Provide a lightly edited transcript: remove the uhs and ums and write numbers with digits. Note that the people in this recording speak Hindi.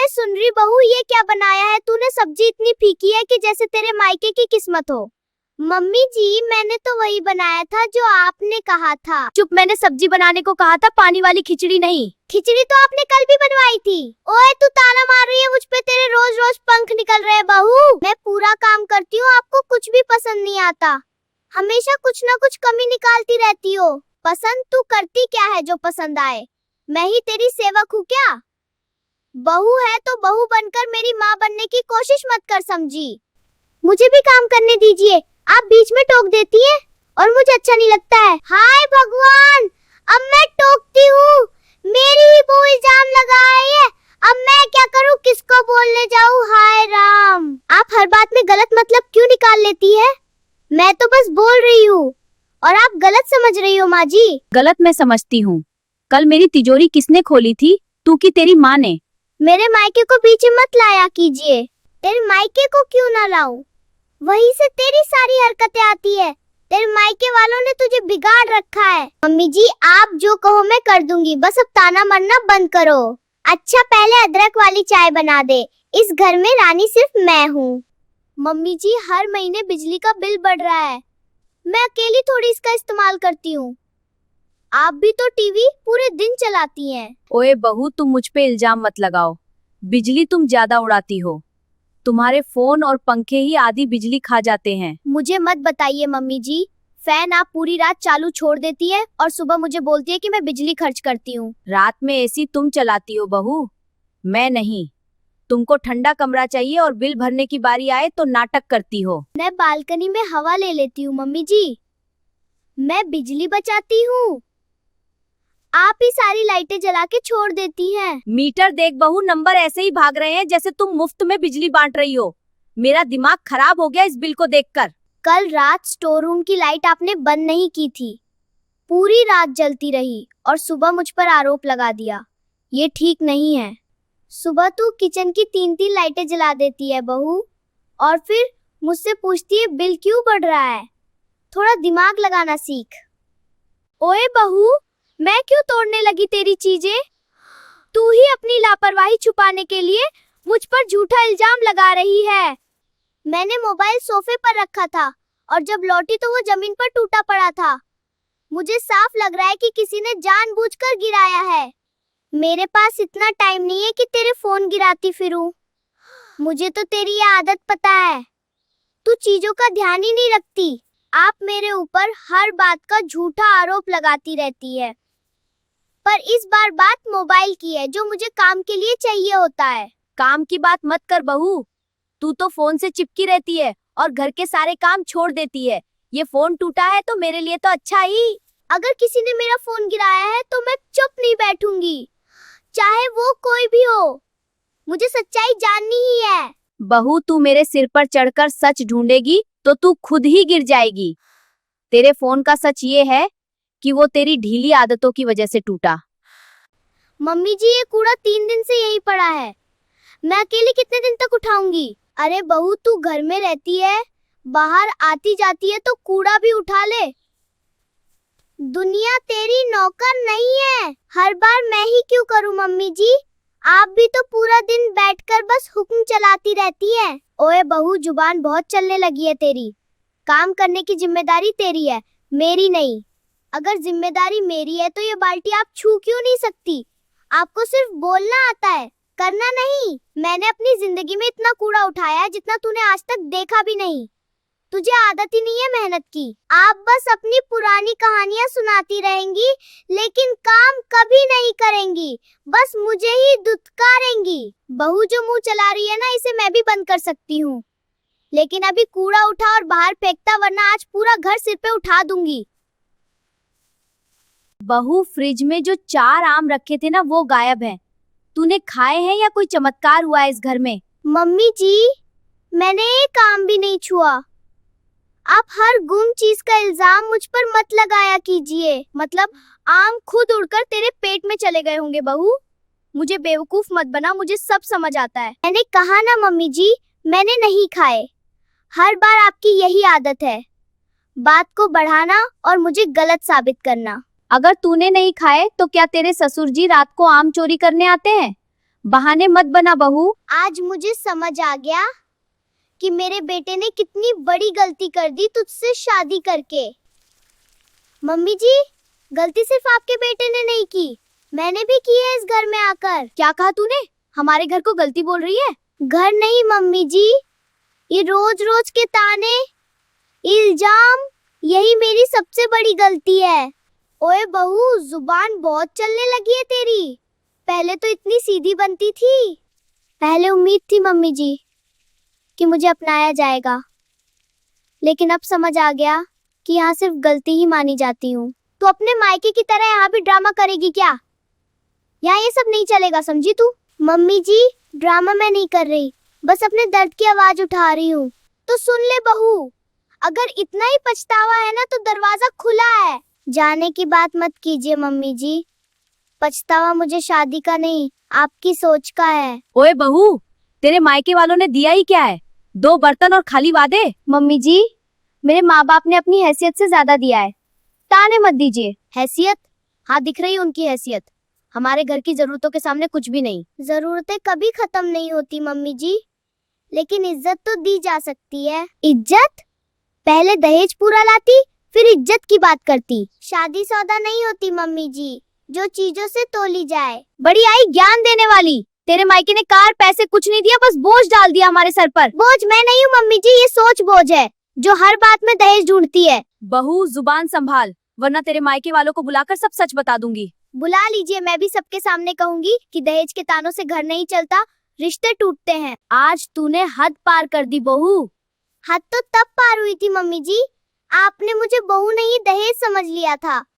सुन रही बहू, ये क्या बनाया है तूने? सब्जी इतनी फीकी है कि जैसे तेरे मायके की किस्मत हो। मम्मी जी, मैंने तो वही बनाया था जो आपने कहा था। चुप, मैंने सब्जी बनाने को कहा था, पानी वाली खिचड़ी नहीं। खिचड़ी तो आपने कल भी बनवाई थी। ओए, तू ताना मार रही है मुझ पे, तेरे रोज रोज पंख निकल रहे हैं बहू। मैं पूरा काम करती हूँ, आपको कुछ भी पसंद नहीं आता। हमेशा कुछ ना कुछ कमी निकालती रहती हो। पसंद तू करती क्या है जो पसंद आए? मैं ही तेरी सेवक हूँ क्या? बहू है तो बहू बनकर मेरी माँ बनने की कोशिश मत कर, समझी? मुझे भी काम करने दीजिए, आप बीच में टोक देती हैं और मुझे अच्छा नहीं लगता है। हाय भगवान, अब मैं टोकती हूँ, मेरी ही वो इल्जाम लगा है। अब मैं क्या करूँ, किसको बोलने जाऊँ? हाय राम, आप हर बात में गलत मतलब क्यों निकाल लेती है? मैं तो बस बोल रही हूँ और आप गलत समझ रही हो माँ जी। गलत मैं समझती हूँ। कल मेरी तिजोरी किसने खोली थी, तू की तेरी माँ ने? मेरे मायके को बीच में मत लाया कीजिए। तेरे मायके को क्यों ना लाऊं? वहीं से तेरी सारी हरकतें आती है। तेरे मायके वालों ने तुझे बिगाड़ रखा है। मम्मी जी, आप जो कहो मैं कर दूंगी, बस अब ताना मारना बंद करो। अच्छा, पहले अदरक वाली चाय बना दे, इस घर में रानी सिर्फ मैं हूँ। मम्मी जी, हर महीने बिजली का बिल बढ़ रहा है, मैं अकेली थोड़ी इसका इस्तेमाल करती हूँ। आप भी तो टीवी पूरे दिन चलाती हैं। ओए बहू, तुम मुझ पे इल्जाम मत लगाओ। बिजली तुम ज्यादा उड़ाती हो। तुम्हारे फोन और पंखे ही आधी बिजली खा जाते हैं। मुझे मत बताइए मम्मी जी, फैन आप पूरी रात चालू छोड़ देती है और सुबह मुझे बोलती है कि मैं बिजली खर्च करती हूँ। रात में एसी तुम चलाती हो बहू, मैं नहीं। तुमको ठंडा कमरा चाहिए और बिल भरने की बारी आए तो नाटक करती हो। मैं बालकनी में हवा ले लेती हूँ मम्मी जी, मैं बिजली बचाती हूँ। आप ही सारी लाइटें जला के छोड़ देती हैं। मीटर देख बहू, नंबर ऐसे ही भाग रहे हैं जैसे तुम मुफ्त में बिजली बांट रही हो। मेरा दिमाग खराब हो गया इस बिल को देखकर। कल रात स्टोर रूम की लाइट आपने बंद नहीं की थी, पूरी रात जलती रही और सुबह मुझ पर आरोप लगा दिया। ये ठीक नहीं है। सुबह तू किचन की 3-3 लाइटें जला देती है बहू, और फिर मुझसे पूछती है बिल क्यों बढ़ रहा है। थोड़ा दिमाग लगाना सीख। ओए बहू, मैं क्यों तोड़ने लगी तेरी चीजें? तू ही अपनी लापरवाही छुपाने के लिए मुझ पर झूठा इल्जाम लगा रही है। मैंने मोबाइल सोफे पर रखा था और जब लौटी तो वो जमीन पर टूटा पड़ा था। मुझे साफ लग रहा है कि किसी ने जानबूझकर गिराया है। मेरे पास इतना टाइम नहीं है कि तेरे फोन गिराती फिरूं। मुझे तो तेरी ये आदत पता है, तू चीजों का ध्यान ही नहीं रखती। आप मेरे ऊपर हर बात का झूठा आरोप लगाती रहती है, पर इस बार बात मोबाइल की है जो मुझे काम के लिए चाहिए होता है। काम की बात मत कर बहू, तू तो फोन से चिपकी रहती है और घर के सारे काम छोड़ देती है। ये फोन टूटा है तो मेरे लिए तो अच्छा ही। अगर किसी ने मेरा फोन गिराया है तो मैं चुप नहीं बैठूंगी, चाहे वो कोई भी हो। मुझे सच्चाई जाननी ही है। बहू, तू मेरे सिर पर चढ़कर सच ढूंढेगी तो तू खुद ही गिर जाएगी। तेरे फोन का सच ये है कि वो तेरी ढीली आदतों की वजह से टूटा। मम्मी जी, ये कूड़ा 3 दिन से यही पड़ा है, मैं अकेली कितने दिन तक उठाऊंगी? अरे बहू, तू घर में रहती है, बाहर आती जाती है तो कूड़ा भी उठा ले। दुनिया तेरी नौकर नहीं है, हर बार मैं ही क्यों करूं मम्मी जी? आप भी तो पूरा दिन बैठकर बस हुक्म चलाती रहती है। ओए बहू, जुबान बहुत चलने लगी है तेरी। काम करने की जिम्मेदारी तेरी है, मेरी नहीं। अगर जिम्मेदारी मेरी है तो ये बाल्टी आप छू क्यों नहीं सकती? आपको सिर्फ बोलना आता है, करना नहीं। मैंने अपनी जिंदगी में इतना कूड़ा उठाया है जितना तूने आज तक देखा भी नहीं। तुझे आदत ही नहीं है मेहनत की। आप बस अपनी पुरानी कहानियां सुनाती रहेंगी, लेकिन काम कभी नहीं करेंगी, बस मुझे ही दुत्कारेंगी। बहू जो मुंह चला रही है ना, इसे मैं भी बंद कर सकती हूँ, लेकिन अभी कूड़ा उठा और बाहर फेंकता, वरना आज पूरा घर सिर पे उठा दूंगी। बहू, फ्रिज में जो 4 आम रखे थे ना, वो गायब हैं। तूने खाए हैं या कोई चमत्कार हुआ है इस घर में? मम्मी जी, मैंने एक आम भी नहीं छुआ। आप हर गुम चीज का इल्जाम मुझ पर मत लगाया कीजिए। मतलब आम खुद उड़कर तेरे पेट में चले गए होंगे बहू। मुझे बेवकूफ मत बना, मुझे सब समझ आता है। मैंने कहा ना मम्मी जी, मैंने नहीं खाए। हर बार आपकी यही आदत है, बात को बढ़ाना और मुझे गलत साबित करना। अगर तूने नहीं खाए तो क्या तेरे ससुर जी रात को आम चोरी करने आते हैं? बहाने मत बना बहू। आज मुझे समझ आ गया कि मेरे बेटे ने कितनी बड़ी गलती कर दी तुझसे शादी करके। मम्मी जी, गलती सिर्फ आपके बेटे ने नहीं की, मैंने भी की है इस घर में आकर। क्या कहा तूने? हमारे घर को गलती बोल रही है? घर नहीं मम्मी जी, ये रोज रोज के ताने, इल्जाम, यही मेरी सबसे बड़ी गलती है। ओए बहू, जुबान बहुत चलने लगी है तेरी। पहले तो इतनी सीधी बनती थी। पहले उम्मीद थी मम्मी जी कि मुझे अपनाया जाएगा, लेकिन अब समझ आ गया कि यहाँ सिर्फ गलती ही मानी जाती हूँ। तो अपने मायके की तरह यहाँ भी ड्रामा करेगी क्या? यहाँ ये सब नहीं चलेगा, समझी तू? मम्मी जी, ड्रामा मैं नहीं कर रही, बस अपने दर्द की आवाज उठा रही हूँ। तो सुन ले बहू, अगर इतना ही पछतावा है ना तो दरवाजा खुला है। जाने की बात मत कीजिए मम्मी जी, पछतावा मुझे शादी का नहीं, आपकी सोच का है। ओए बहू, तेरे मायके वालों ने दिया ही क्या है? 2 बर्तन और खाली वादे। मम्मी जी, मेरे माँ बाप ने अपनी हैसियत से ज्यादा दिया है, ताने मत दीजिए। हैसियत? हाँ, दिख रही उनकी हैसियत। हमारे घर की जरूरतों के सामने कुछ भी नहीं। जरूरतें कभी खत्म नहीं होती मम्मी जी, लेकिन इज्जत तो दी जा सकती है। इज्जत? पहले दहेज पूरा लाती, फिर इज्जत की बात करती। शादी सौदा नहीं होती मम्मी जी, जो चीजों से तोली जाए। बड़ी आई ज्ञान देने वाली। तेरे मायके ने कार पैसे कुछ नहीं दिया, बस बोझ डाल दिया हमारे सर पर। बोझ मैं नहीं हूँ मम्मी जी, ये सोच बोझ है जो हर बात में दहेज ढूंढती है। बहू, जुबान संभाल, वरना तेरे मायके वालों को बुलाकर सब सच बता दूंगी। बुला लीजिए, मैं भी सबके सामने कहूंगी कि दहेज के तानों से घर नहीं चलता, रिश्ते टूटते हैं। आज तूने हद पार कर दी बहू। हद तो तब पार हुई थी मम्मी जी, आपने मुझे बहू नहीं दहेज समझ लिया था।